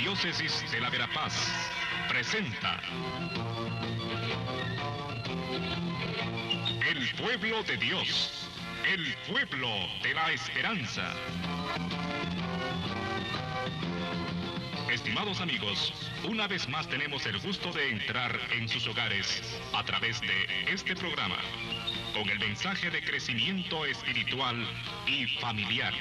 Arquidiócesis de la Verapaz presenta El Pueblo de Dios, el pueblo de la esperanza. Estimados amigos, una vez más tenemos el gusto de entrar en sus hogares a través de este programa, con el mensaje de crecimiento espiritual y familiar.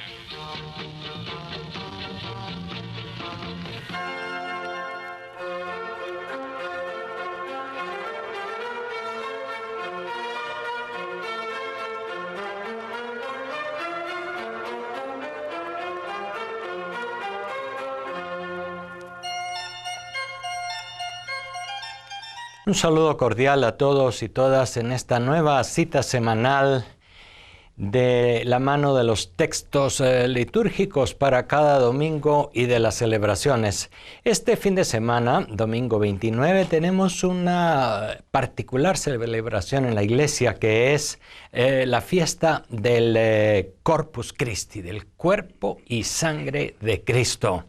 Un saludo cordial a todos y todas en esta nueva cita semanal de la mano de los textos litúrgicos para cada domingo y de las celebraciones. Este fin de semana, domingo 29, tenemos una particular celebración en la iglesia que es la fiesta del Corpus Christi, del cuerpo y sangre de Cristo.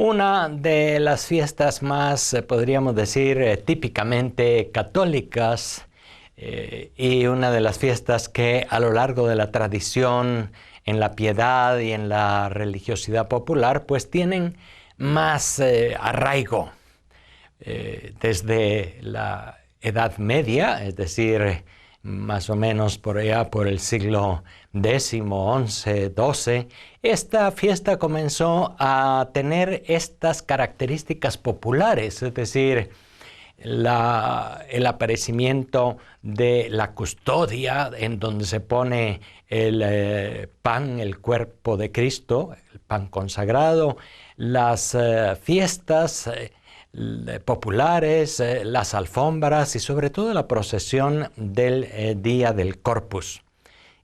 Una de las fiestas más, podríamos decir, típicamente católicas y una de las fiestas que a lo largo de la tradición, en la piedad y en la religiosidad popular, pues tienen más arraigo. Desde la Edad Media, es decir, más o menos por allá por el siglo X, XI, XII, esta fiesta comenzó a tener estas características populares, es decir, el aparecimiento de la custodia en donde se pone el pan, el cuerpo de Cristo, el pan consagrado, las fiestas populares, las alfombras y sobre todo la procesión del Día del Corpus.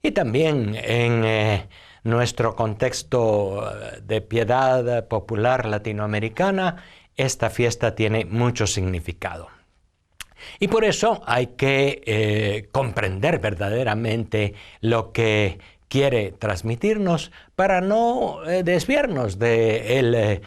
Y también en nuestro contexto de piedad popular latinoamericana, esta fiesta tiene mucho significado. Y por eso hay que comprender verdaderamente lo que quiere transmitirnos para no desviarnos del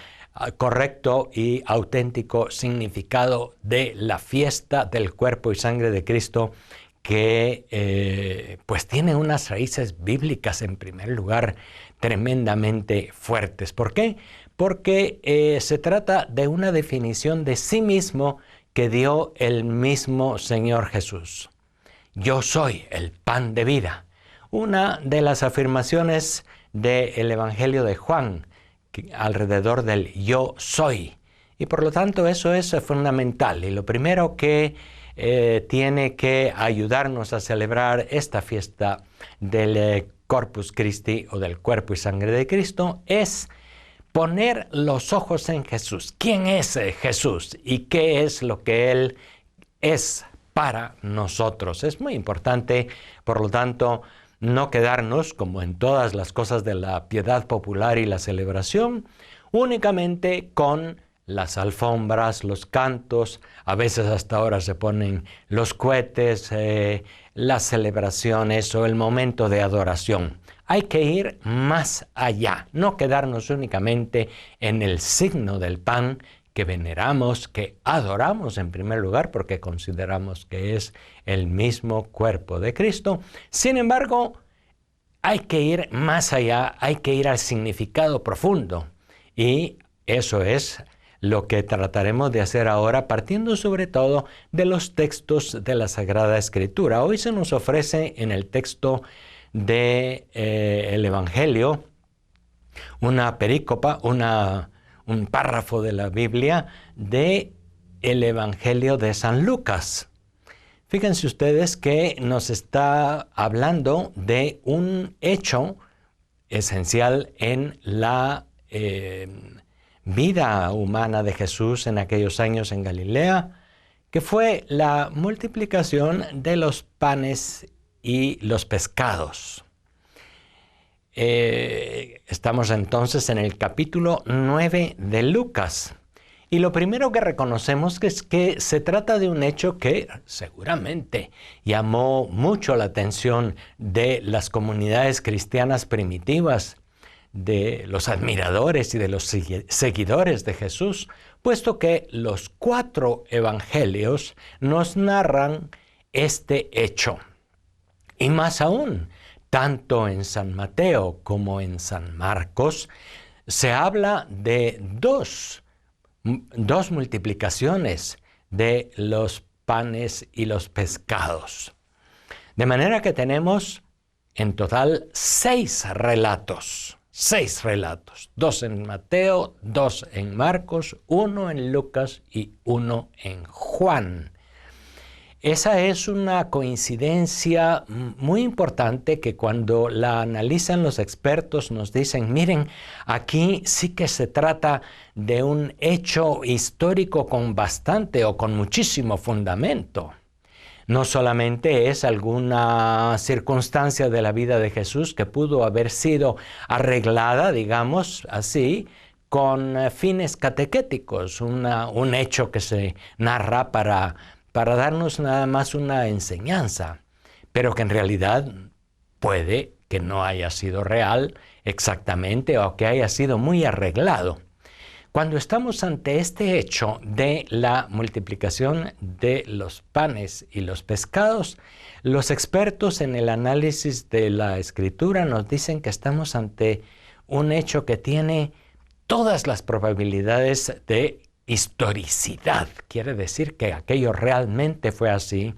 correcto y auténtico significado de la fiesta del cuerpo y sangre de Cristo, que pues tiene unas raíces bíblicas en primer lugar tremendamente fuertes. ¿Por qué? Porque se trata de una definición de sí mismo que dio el mismo Señor Jesús. Yo soy el pan de vida. Una de las afirmaciones del Evangelio de Juan, alrededor del yo soy. Y por lo tanto eso es fundamental. Y lo primero que tiene que ayudarnos a celebrar esta fiesta del Corpus Christi o del cuerpo y sangre de Cristo es poner los ojos en Jesús. ¿Quién es Jesús y qué es lo que Él es para nosotros? Es muy importante, por lo tanto, no quedarnos, como en todas las cosas de la piedad popular y la celebración, únicamente con las alfombras, los cantos, a veces hasta ahora se ponen los cohetes, las celebraciones o el momento de adoración. Hay que ir más allá, no quedarnos únicamente en el signo del pan que veneramos, que adoramos en primer lugar porque consideramos que es el mismo cuerpo de Cristo. Sin embargo, hay que ir más allá, hay que ir al significado profundo. Y eso es lo que trataremos de hacer ahora, partiendo sobre todo de los textos de la Sagrada Escritura. Hoy se nos ofrece en el texto del Evangelio una perícopa, un párrafo de la Biblia del Evangelio de San Lucas. Fíjense ustedes que nos está hablando de un hecho esencial en la vida humana de Jesús en aquellos años en Galilea, que fue la multiplicación de los panes y los pescados. Estamos entonces en el capítulo 9 de Lucas. Y lo primero que reconocemos es que se trata de un hecho que seguramente llamó mucho la atención de las comunidades cristianas primitivas, de los admiradores y de los seguidores de Jesús, puesto que los 4 evangelios nos narran este hecho. Y más aún, tanto en San Mateo como en San Marcos, se habla de dos multiplicaciones de los panes y los pescados. De manera que tenemos en total 6 relatos. 6 relatos, 2 en Mateo, 2 en Marcos, 1 en Lucas y 1 en Juan. Esa es una coincidencia muy importante que cuando la analizan los expertos nos dicen, miren, aquí sí que se trata de un hecho histórico con bastante o con muchísimo fundamento. No solamente es alguna circunstancia de la vida de Jesús que pudo haber sido arreglada, digamos así, con fines catequéticos, un hecho que se narra para darnos nada más una enseñanza, pero que en realidad puede que no haya sido real exactamente o que haya sido muy arreglado. Cuando estamos ante este hecho de la multiplicación de los panes y los pescados, los expertos en el análisis de la Escritura nos dicen que estamos ante un hecho que tiene todas las probabilidades de historicidad. Quiere decir que aquello realmente fue así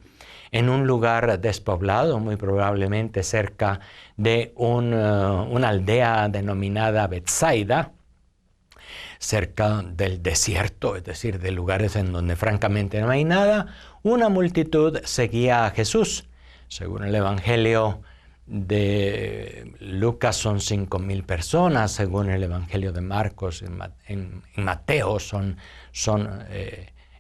en un lugar despoblado, muy probablemente cerca de una aldea denominada Betsaida, cerca del desierto, es decir, de lugares en donde francamente no hay nada. Una multitud seguía a Jesús. Según el Evangelio de Lucas son 5,000 personas, según el Evangelio de Marcos, en Mateo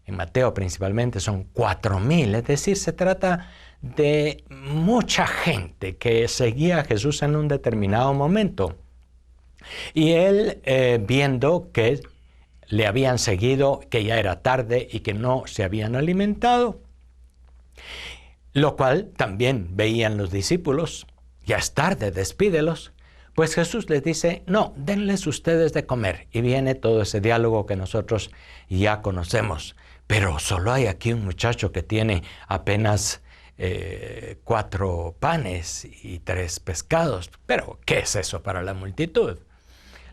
en Mateo principalmente son 4,000, es decir, se trata de mucha gente que seguía a Jesús en un determinado momento. Y él, viendo que le habían seguido, que ya era tarde y que no se habían alimentado, lo cual también veían los discípulos, ya es tarde, despídelos, pues Jesús les dice, no, denles ustedes de comer. Y viene todo ese diálogo que nosotros ya conocemos. Pero solo hay aquí un muchacho que tiene apenas 4 panes y 3 pescados. Pero, ¿qué es eso para la multitud?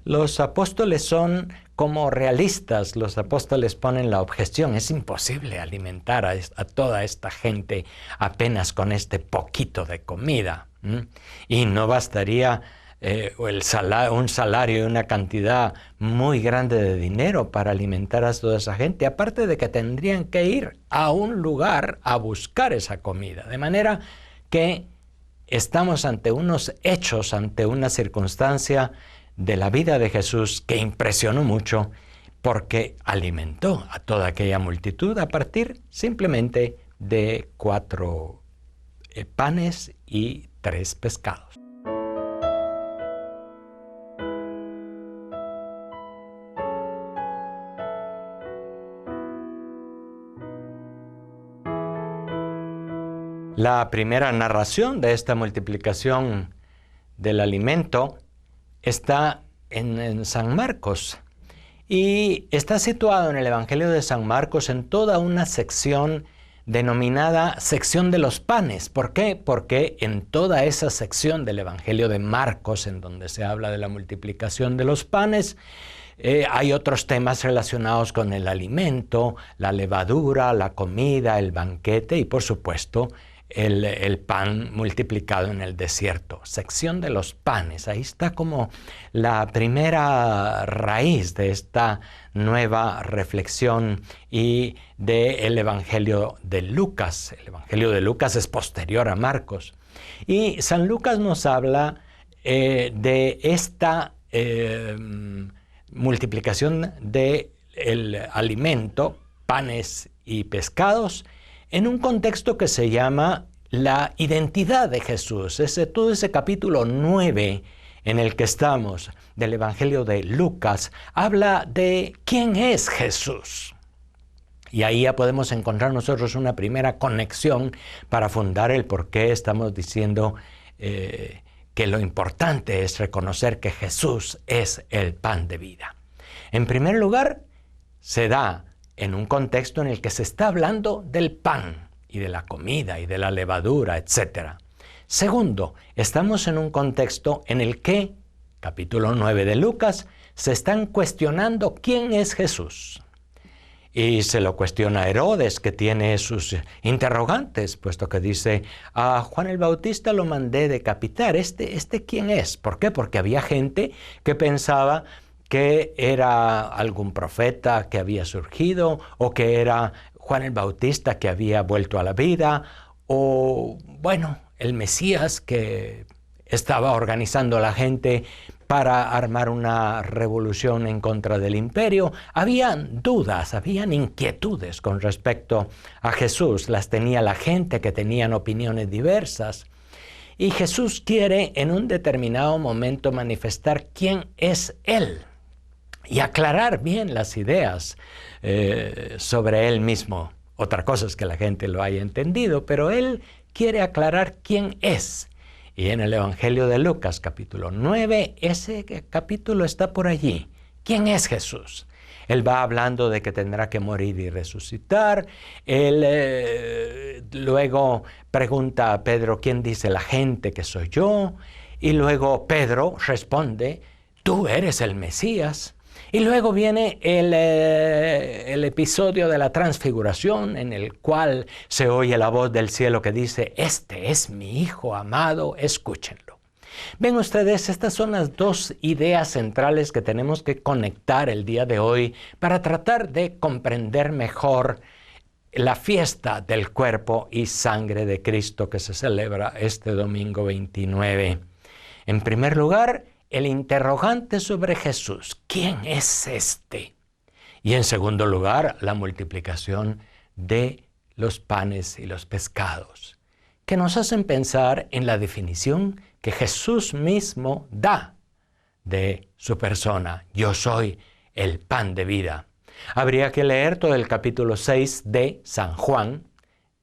Los apóstoles son como realistas. Los apóstoles ponen la objeción. Es imposible alimentar a toda esta gente apenas con este poquito de comida. Y no bastaría un salario y una cantidad muy grande de dinero para alimentar a toda esa gente. Aparte de que tendrían que ir a un lugar a buscar esa comida. De manera que estamos ante unos hechos, ante una circunstancia de la vida de Jesús que impresionó mucho porque alimentó a toda aquella multitud a partir simplemente de 4 panes y 3 pescados. La primera narración de esta multiplicación del alimento está en San Marcos y está situado en el Evangelio de San Marcos en toda una sección denominada sección de los panes. ¿Por qué? Porque en toda esa sección del Evangelio de Marcos, en donde se habla de la multiplicación de los panes, hay otros temas relacionados con el alimento, la levadura, la comida, el banquete y por supuesto el pan multiplicado en el desierto. Sección de los panes. Ahí está como la primera raíz de esta nueva reflexión y del Evangelio de Lucas. El Evangelio de Lucas es posterior a Marcos. Y San Lucas nos habla de esta multiplicación del alimento, panes y pescados, en un contexto que se llama la identidad de Jesús. Todo ese capítulo 9 en el que estamos del Evangelio de Lucas habla de quién es Jesús. Y ahí ya podemos encontrar nosotros una primera conexión para fundar el por qué estamos diciendo que lo importante es reconocer que Jesús es el pan de vida. En primer lugar, se da en un contexto en el que se está hablando del pan y de la comida y de la levadura, etc. Segundo, estamos en un contexto en el que, capítulo 9 de Lucas, se están cuestionando quién es Jesús. Y se lo cuestiona Herodes, que tiene sus interrogantes, puesto que dice, a Juan el Bautista lo mandé decapitar. ¿Este quién es? ¿Por qué? Porque había gente que pensaba que era algún profeta que había surgido, o que era Juan el Bautista que había vuelto a la vida, o, bueno, el Mesías que estaba organizando a la gente para armar una revolución en contra del imperio. Habían dudas, habían inquietudes con respecto a Jesús. Las tenía la gente, que tenían opiniones diversas. Y Jesús quiere en un determinado momento manifestar quién es Él y aclarar bien las ideas sobre Él mismo. Otra cosa es que la gente lo haya entendido, pero Él quiere aclarar quién es. Y en el Evangelio de Lucas, capítulo 9, ese capítulo está por allí. ¿Quién es Jesús? Él va hablando de que tendrá que morir y resucitar. Él luego pregunta a Pedro, ¿quién dice la gente que soy yo? Y luego Pedro responde, tú eres el Mesías. Y luego viene el episodio de la transfiguración, en el cual se oye la voz del cielo que dice, este es mi Hijo amado, escúchenlo. Ven ustedes, estas son las dos ideas centrales que tenemos que conectar el día de hoy para tratar de comprender mejor la fiesta del cuerpo y sangre de Cristo que se celebra este domingo 29. En primer lugar, el interrogante sobre Jesús, ¿quién es este? Y en segundo lugar, la multiplicación de los panes y los pescados, que nos hacen pensar en la definición que Jesús mismo da de su persona. Yo soy el pan de vida. Habría que leer todo el capítulo 6 de San Juan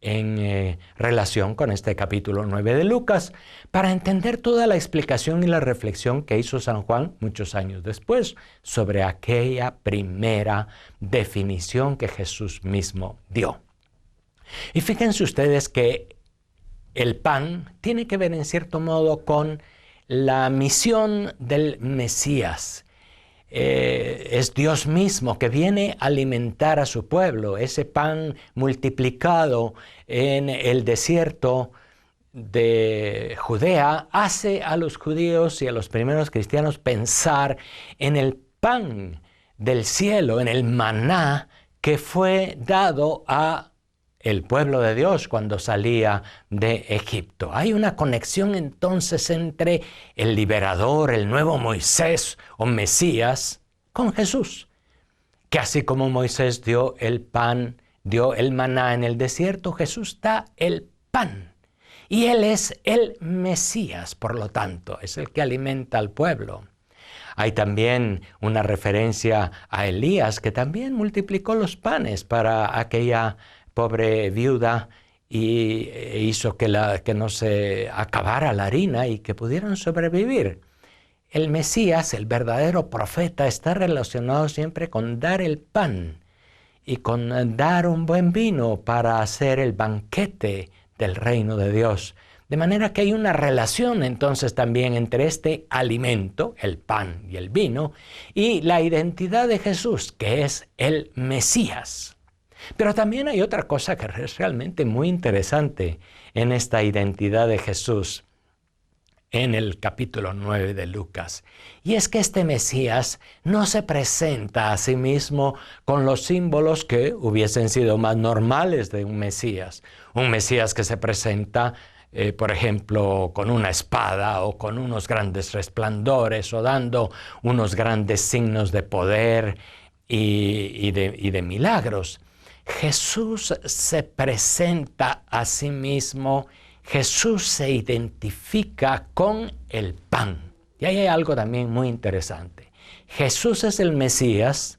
en relación con este capítulo 9 de Lucas, para entender toda la explicación y la reflexión que hizo San Juan muchos años después sobre aquella primera definición que Jesús mismo dio. Y fíjense ustedes que el pan tiene que ver en cierto modo con la misión del Mesías. Es Dios mismo que viene a alimentar a su pueblo. Ese pan multiplicado en el desierto de Judea hace a los judíos y a los primeros cristianos pensar en el pan del cielo, en el maná que fue dado a el pueblo de Dios cuando salía de Egipto. Hay una conexión entonces entre el liberador, el nuevo Moisés o Mesías, con Jesús, que así como Moisés dio el pan, dio el maná en el desierto, Jesús da el pan. Y Él es el Mesías, por lo tanto, es el que alimenta al pueblo. Hay también una referencia a Elías, que también multiplicó los panes para aquella pobre viuda y hizo que no se acabara la harina y que pudieran sobrevivir. El Mesías, el verdadero profeta, está relacionado siempre con dar el pan y con dar un buen vino para hacer el banquete del reino de Dios. De manera que hay una relación entonces también entre este alimento, el pan y el vino, y la identidad de Jesús, que es el Mesías. Pero también hay otra cosa que es realmente muy interesante en esta identidad de Jesús en el capítulo 9 de Lucas. Y es que este Mesías no se presenta a sí mismo con los símbolos que hubiesen sido más normales de un Mesías. Un Mesías que se presenta, por ejemplo, con una espada o con unos grandes resplandores o dando unos grandes signos de poder y de milagros. Jesús se presenta a sí mismo, Jesús se identifica con el pan. Y ahí hay algo también muy interesante. Jesús es el Mesías,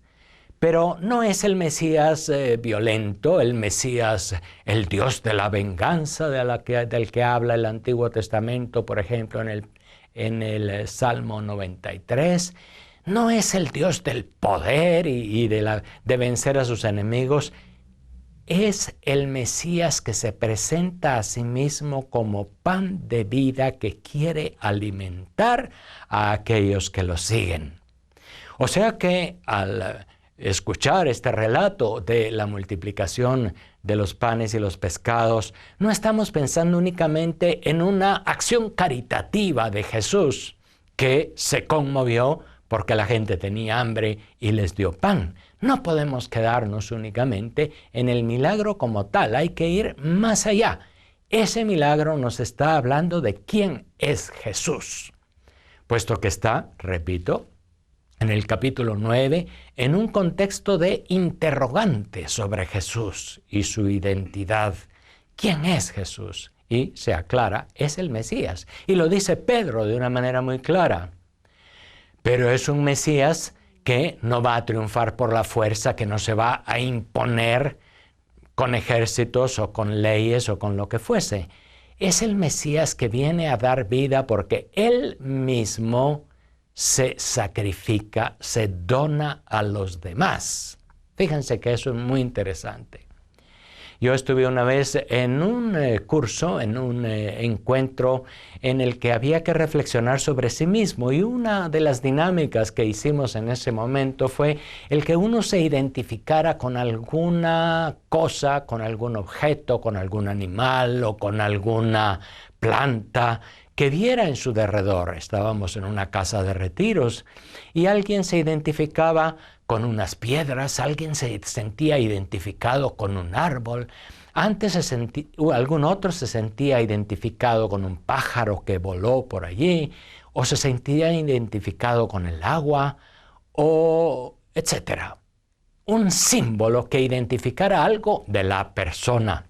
pero no es el Mesías violento, el Mesías, el Dios de la venganza del que habla el Antiguo Testamento, por ejemplo, en en el Salmo 93. No es el Dios del poder y de vencer a sus enemigos. Es el Mesías que se presenta a sí mismo como pan de vida que quiere alimentar a aquellos que lo siguen. O sea que al escuchar este relato de la multiplicación de los panes y los pescados, no estamos pensando únicamente en una acción caritativa de Jesús que se conmovió porque la gente tenía hambre y les dio pan. No podemos quedarnos únicamente en el milagro como tal, hay que ir más allá. Ese milagro nos está hablando de quién es Jesús, puesto que está, repito, en el capítulo 9, en un contexto de interrogante sobre Jesús y su identidad. ¿Quién es Jesús? Y se aclara, es el Mesías. Y lo dice Pedro de una manera muy clara. Pero es un Mesías que no va a triunfar por la fuerza, que no se va a imponer con ejércitos o con leyes o con lo que fuese. Es el Mesías que viene a dar vida porque Él mismo se sacrifica, se dona a los demás. Fíjense que eso es muy interesante. Yo estuve una vez en un curso, en un encuentro en el que había que reflexionar sobre sí mismo, y una de las dinámicas que hicimos en ese momento fue el que uno se identificara con alguna cosa, con algún objeto, con algún animal o con alguna planta que viera en su derredor. Estábamos en una casa de retiros y alguien se identificaba con unas piedras, alguien se sentía identificado con un árbol, algún otro se sentía identificado con un pájaro que voló por allí, o se sentía identificado con el agua, o etcétera. Un símbolo que identificara algo de la persona.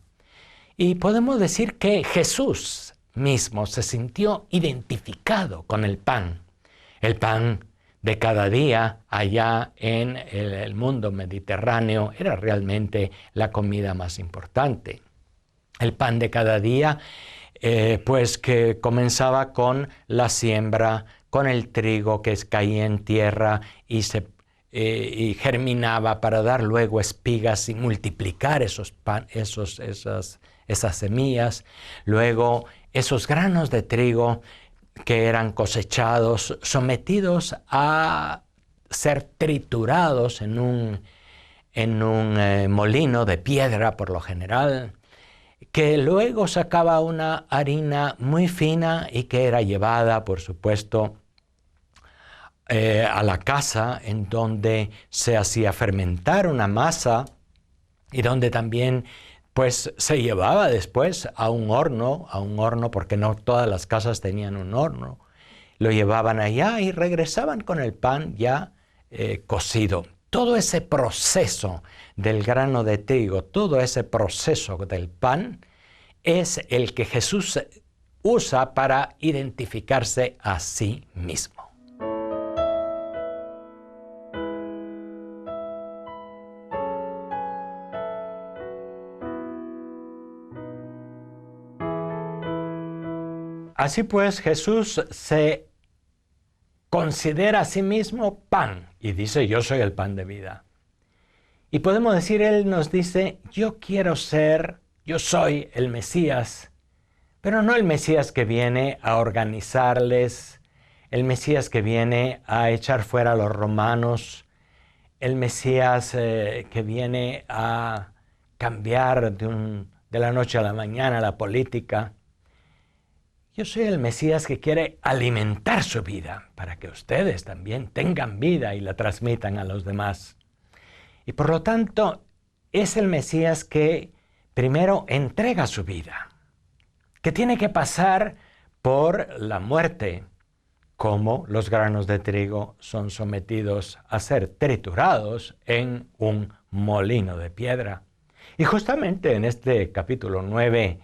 Y podemos decir que Jesús mismo se sintió identificado con el pan de cada día allá en el mundo mediterráneo era realmente la comida más importante. El pan de cada día, pues que comenzaba con la siembra, con el trigo que caía en tierra y germinaba para dar luego espigas y multiplicar esas semillas. Luego esos granos de trigo que eran cosechados, sometidos a ser triturados en un molino de piedra por lo general, que luego sacaba una harina muy fina y que era llevada, por supuesto, a la casa en donde se hacía fermentar una masa y donde también pues se llevaba después a un horno porque no todas las casas tenían un horno. Lo llevaban allá y regresaban con el pan ya cocido. Todo ese proceso del grano de trigo, todo ese proceso del pan es el que Jesús usa para identificarse a sí mismo. Así pues, Jesús se considera a sí mismo pan y dice, yo soy el pan de vida. Y podemos decir, Él nos dice, yo soy el Mesías, pero no el Mesías que viene a organizarles, el Mesías que viene a echar fuera a los romanos, el Mesías que viene a cambiar de la noche a la mañana la política. Yo soy el Mesías que quiere alimentar su vida para que ustedes también tengan vida y la transmitan a los demás. Y por lo tanto, es el Mesías que primero entrega su vida, que tiene que pasar por la muerte, como los granos de trigo son sometidos a ser triturados en un molino de piedra. Y justamente en este capítulo 9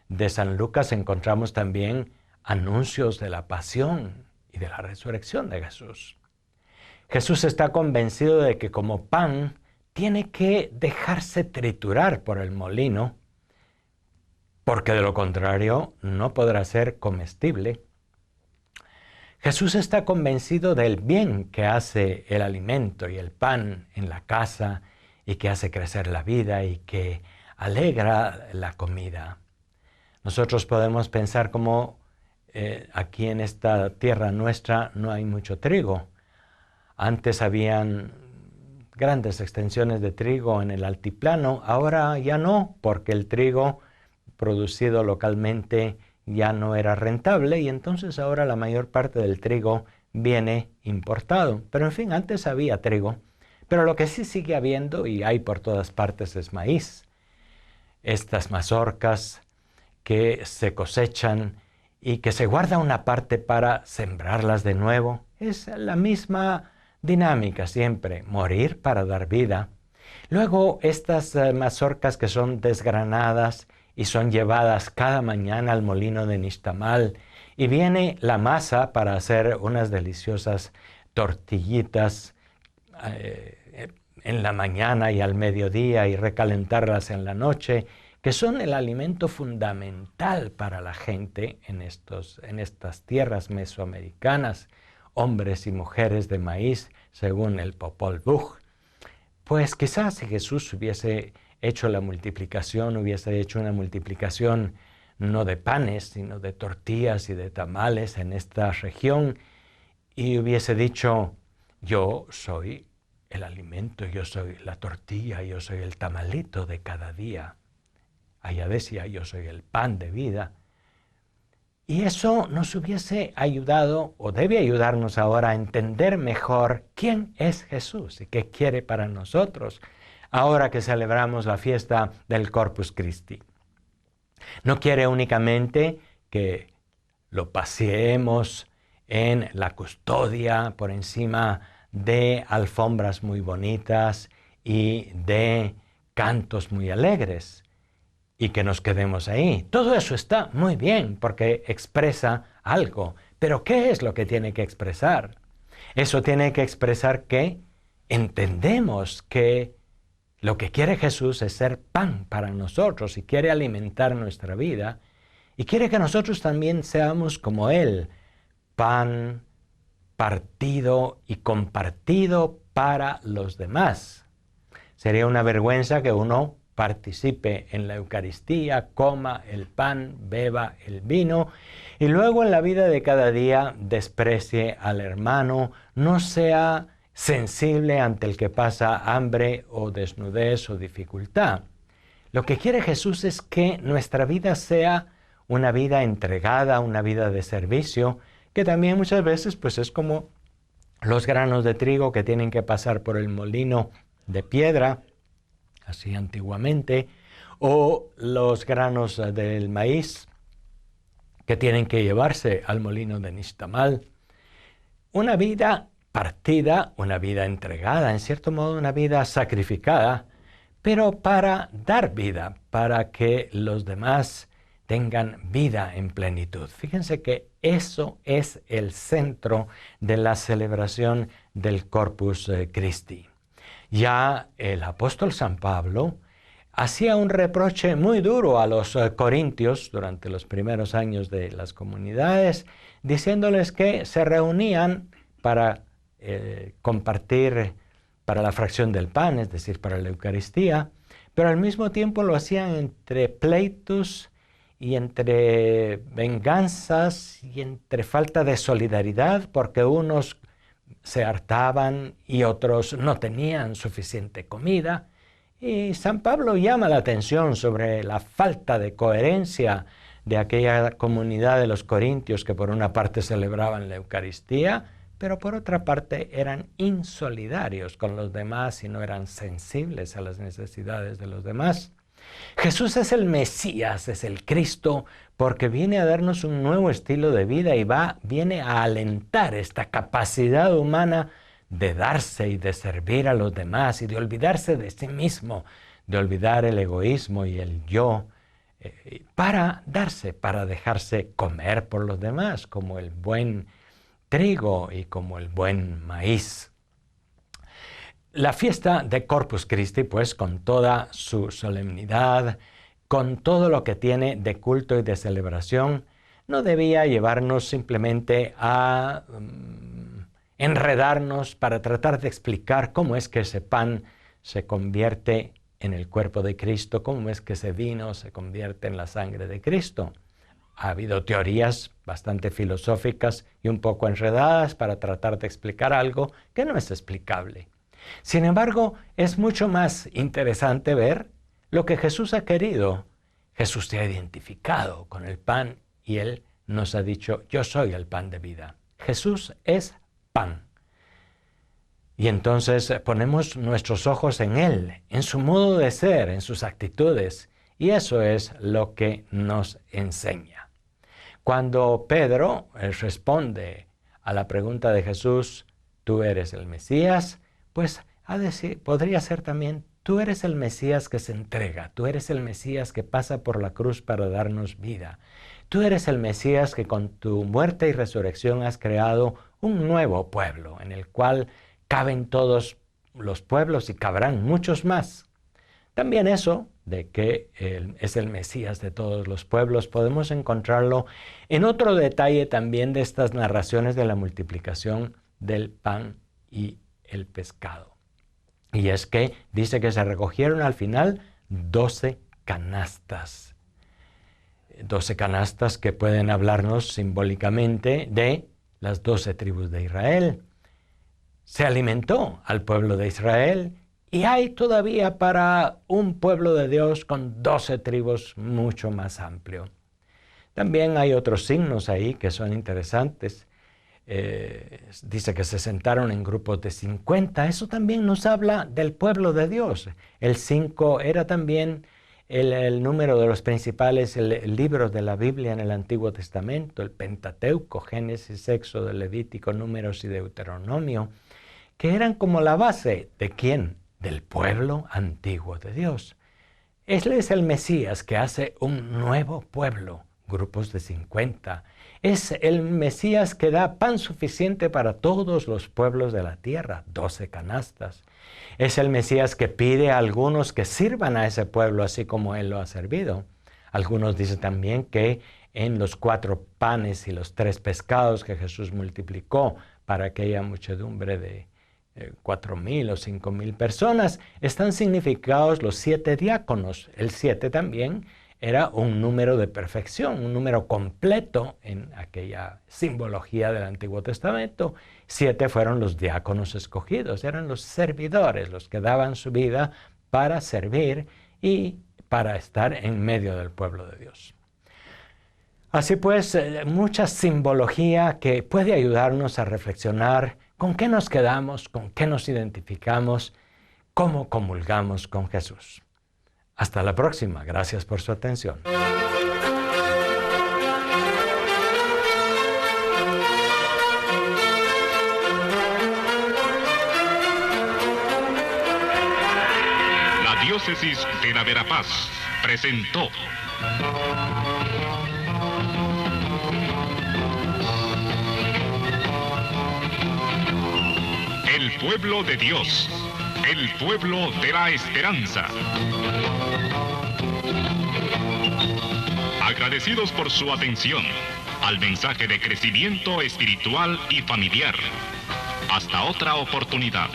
de San Lucas encontramos también anuncios de la pasión y de la resurrección de Jesús. Jesús está convencido de que como pan tiene que dejarse triturar por el molino, porque de lo contrario no podrá ser comestible. Jesús está convencido del bien que hace el alimento y el pan en la casa y que hace crecer la vida y que alegra la comida. Nosotros podemos pensar como aquí en esta tierra nuestra no hay mucho trigo. Antes habían grandes extensiones de trigo en el altiplano, ahora ya no, porque el trigo producido localmente ya no era rentable y entonces ahora la mayor parte del trigo viene importado. Pero en fin, antes había trigo, pero lo que sí sigue habiendo y hay por todas partes es maíz. Estas mazorcas que se cosechan y que se guarda una parte para sembrarlas de nuevo. Es la misma dinámica siempre, morir para dar vida. Luego estas mazorcas que son desgranadas y son llevadas cada mañana al molino de nixtamal y viene la masa para hacer unas deliciosas tortillitas en la mañana y al mediodía y recalentarlas en la noche, que son el alimento fundamental para la gente en estas tierras mesoamericanas, hombres y mujeres de maíz, según el Popol Vuh. Pues quizás si Jesús hubiese hecho la multiplicación, hubiese hecho una multiplicación no de panes, sino de tortillas y de tamales en esta región, y hubiese dicho, yo soy el alimento, yo soy la tortilla, yo soy el tamalito de cada día. Allá decía, yo soy el pan de vida. Y eso nos hubiese ayudado, o debe ayudarnos ahora a entender mejor quién es Jesús y qué quiere para nosotros, ahora que celebramos la fiesta del Corpus Christi. No quiere únicamente que lo paseemos en la custodia por encima de alfombras muy bonitas y de cantos muy alegres, y que nos quedemos ahí. Todo eso está muy bien porque expresa algo. Pero ¿qué es lo que tiene que expresar? Eso tiene que expresar que entendemos que lo que quiere Jesús es ser pan para nosotros y quiere alimentar nuestra vida y quiere que nosotros también seamos como Él, pan partido y compartido para los demás. Sería una vergüenza que uno participe en la Eucaristía, coma el pan, beba el vino y luego en la vida de cada día desprecie al hermano, no sea sensible ante el que pasa hambre o desnudez o dificultad. Lo que quiere Jesús es que nuestra vida sea una vida entregada, una vida de servicio, que también muchas veces pues es como los granos de trigo que tienen que pasar por el molino de piedra, así antiguamente, o los granos del maíz que tienen que llevarse al molino de nixtamal. Una vida partida, una vida entregada, en cierto modo una vida sacrificada, pero para dar vida, para que los demás tengan vida en plenitud. Fíjense que eso es el centro de la celebración del Corpus Christi. Ya el apóstol San Pablo hacía un reproche muy duro a los corintios durante los primeros años de las comunidades, diciéndoles que se reunían para compartir para la fracción del pan, es decir, para la Eucaristía, pero al mismo tiempo lo hacían entre pleitos y entre venganzas y entre falta de solidaridad, porque unos se hartaban y otros no tenían suficiente comida. Y San Pablo llama la atención sobre la falta de coherencia de aquella comunidad de los corintios que por una parte celebraban la Eucaristía, pero por otra parte eran insolidarios con los demás y no eran sensibles a las necesidades de los demás. Jesús es el Mesías, es el Cristo, porque viene a darnos un nuevo estilo de vida y viene a alentar esta capacidad humana de darse y de servir a los demás y de olvidarse de sí mismo, de olvidar el egoísmo y el yo, para darse, para dejarse comer por los demás, como el buen trigo y como el buen maíz. La fiesta de Corpus Christi, pues con toda su solemnidad, con todo lo que tiene de culto y de celebración, no debía llevarnos simplemente a enredarnos para tratar de explicar cómo es que ese pan se convierte en el cuerpo de Cristo, cómo es que ese vino se convierte en la sangre de Cristo. Ha habido teorías bastante filosóficas y un poco enredadas para tratar de explicar algo que no es explicable. Sin embargo, es mucho más interesante ver lo que Jesús ha querido. Jesús se ha identificado con el pan y Él nos ha dicho, yo soy el pan de vida. Jesús es pan. Y entonces ponemos nuestros ojos en Él, en su modo de ser, en sus actitudes, y eso es lo que nos enseña. Cuando Pedro responde a la pregunta de Jesús, ¿tú eres el Mesías? Pues podría ser también, tú eres el Mesías que se entrega, tú eres el Mesías que pasa por la cruz para darnos vida. Tú eres el Mesías que con tu muerte y resurrección has creado un nuevo pueblo en el cual caben todos los pueblos y cabrán muchos más. También eso de que Él es el Mesías de todos los pueblos podemos encontrarlo en otro detalle también de estas narraciones de la multiplicación del pan y el pescado. Y es que dice que se recogieron al final 12 canastas. 12 canastas que pueden hablarnos simbólicamente de las 12 tribus de Israel. Se alimentó al pueblo de Israel y hay todavía para un pueblo de Dios con 12 tribus mucho más amplio. También hay otros signos ahí que son interesantes. Dice que se sentaron en grupos de 50. Eso también nos habla del pueblo de Dios. El 5 era también el número de los principales libros de la Biblia en el Antiguo Testamento, el Pentateuco, Génesis, Éxodo, Levítico, Números y Deuteronomio, que eran como la base de ¿quién? Del pueblo antiguo de Dios. Él es el Mesías que hace un nuevo pueblo, grupos de 50. Es el Mesías que da pan suficiente para todos los pueblos de la tierra, 12 canastas. Es el Mesías que pide a algunos que sirvan a ese pueblo así como Él lo ha servido. Algunos dicen también que en los 4 panes y los 3 pescados que Jesús multiplicó para aquella muchedumbre de 4,000 o 5,000 personas, están significados los 7 diáconos. El 7 también era un número de perfección, un número completo en aquella simbología del Antiguo Testamento. 7 fueron los diáconos escogidos, eran los servidores, los que daban su vida para servir y para estar en medio del pueblo de Dios. Así pues, mucha simbología que puede ayudarnos a reflexionar con qué nos quedamos, con qué nos identificamos, cómo comulgamos con Jesús. Hasta la próxima. Gracias por su atención. La Diócesis de la Verapaz presentó El pueblo de Dios, el pueblo de la esperanza. Agradecidos por su atención al mensaje de crecimiento espiritual y familiar. Hasta otra oportunidad.